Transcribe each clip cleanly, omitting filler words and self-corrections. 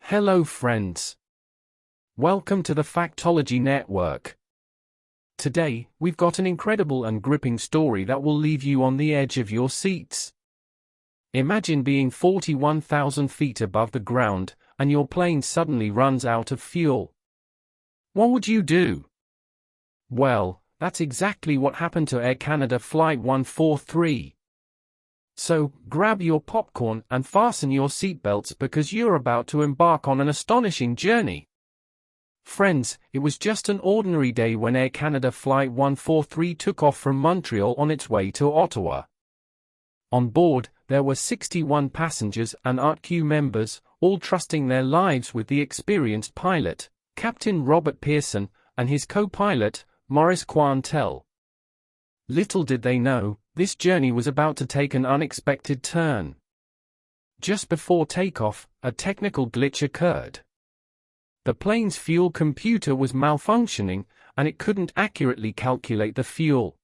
Hello friends. Welcome to the Factology Network. Today, we've got an incredible and gripping story that will leave you on the edge of your seats. Imagine being 41,000 feet above the ground, and your plane suddenly runs out of fuel. What would you do? Well, that's exactly what happened to Air Canada Flight 143. So, grab your popcorn and fasten your seatbelts because you're about to embark on an astonishing journey. Friends, it was just an ordinary day when Air Canada Flight 143 took off from Montreal on its way to Ottawa. On board, there were 61 passengers and crew members, all trusting their lives with the experienced pilot, Captain Robert Pearson, and his co-pilot, Maurice Quantel. Little did they know, this journey was about to take an unexpected turn. Just before takeoff, a technical glitch occurred. The plane's fuel computer was malfunctioning, and it couldn't accurately calculate the fuel.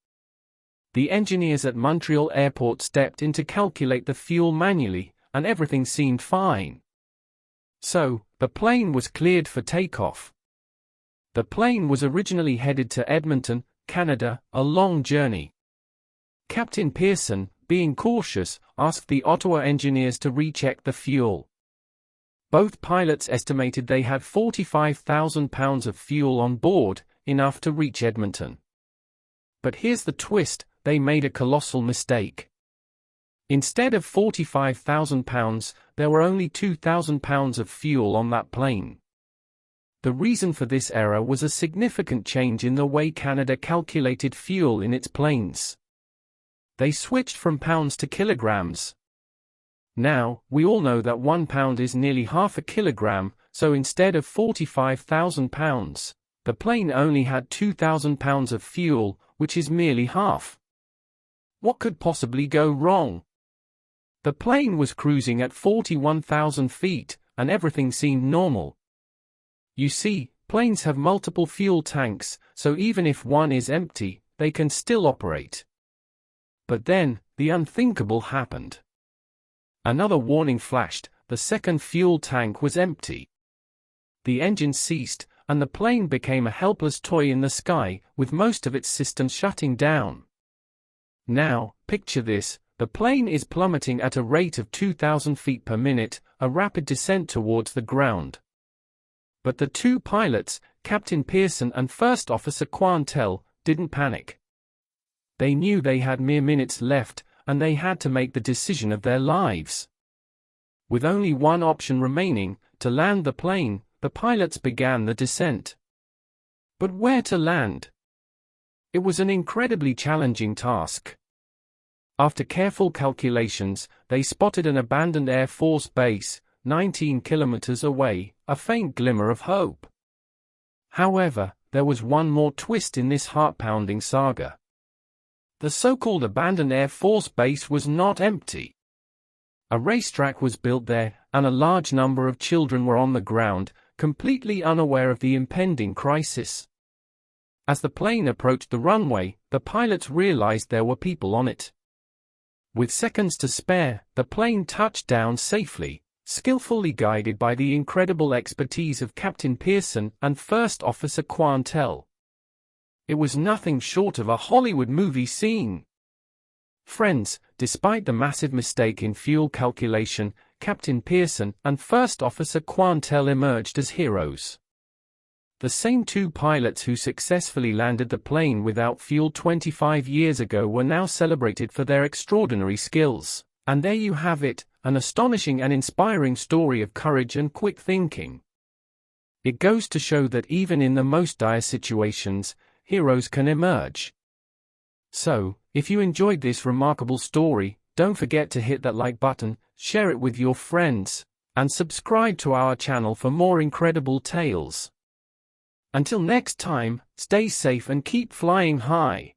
The engineers at Montreal Airport stepped in to calculate the fuel manually, and everything seemed fine. So, the plane was cleared for takeoff. The plane was originally headed to Edmonton, Canada, a long journey. Captain Pearson, being cautious, asked the Ottawa engineers to recheck the fuel. Both pilots estimated they had 45,000 pounds of fuel on board, enough to reach Edmonton. But here's the twist, they made a colossal mistake. Instead of 45,000 pounds, there were only 2,000 pounds of fuel on that plane. The reason for this error was a significant change in the way Canada calculated fuel in its planes. They switched from pounds to kilograms. Now, we all know that 1 pound is nearly half a kilogram, so instead of 45,000 pounds, the plane only had 2,000 pounds of fuel, which is merely half. What could possibly go wrong? The plane was cruising at 41,000 feet, and everything seemed normal. You see, planes have multiple fuel tanks, so even if one is empty, they can still operate. But then, the unthinkable happened. Another warning flashed, the second fuel tank was empty. The engine ceased, and the plane became a helpless toy in the sky, with most of its systems shutting down. Now, picture this, the plane is plummeting at a rate of 2,000 feet per minute, a rapid descent towards the ground. But the two pilots, Captain Pearson and First Officer Quantel, didn't panic. They knew they had mere minutes left, and they had to make the decision of their lives. With only one option remaining, to land the plane, the pilots began the descent. But where to land? It was an incredibly challenging task. After careful calculations, they spotted an abandoned Air Force base, 19 kilometers away, a faint glimmer of hope. However, there was one more twist in this heart-pounding saga. The so-called abandoned Air Force base was not empty. A racetrack was built there, and a large number of children were on the ground, completely unaware of the impending crisis. As the plane approached the runway, the pilots realized there were people on it. With seconds to spare, the plane touched down safely, skillfully guided by the incredible expertise of Captain Pearson and First Officer Quantel. It was nothing short of a Hollywood movie scene. Friends, despite the massive mistake in fuel calculation, Captain Pearson and First Officer Quantel emerged as heroes. The same two pilots who successfully landed the plane without fuel 25 years ago were now celebrated for their extraordinary skills. And there you have it, an astonishing and inspiring story of courage and quick thinking. It goes to show that even in the most dire situations, heroes can emerge. So, if you enjoyed this remarkable story, don't forget to hit that like button, share it with your friends, and subscribe to our channel for more incredible tales. Until next time, stay safe and keep flying high.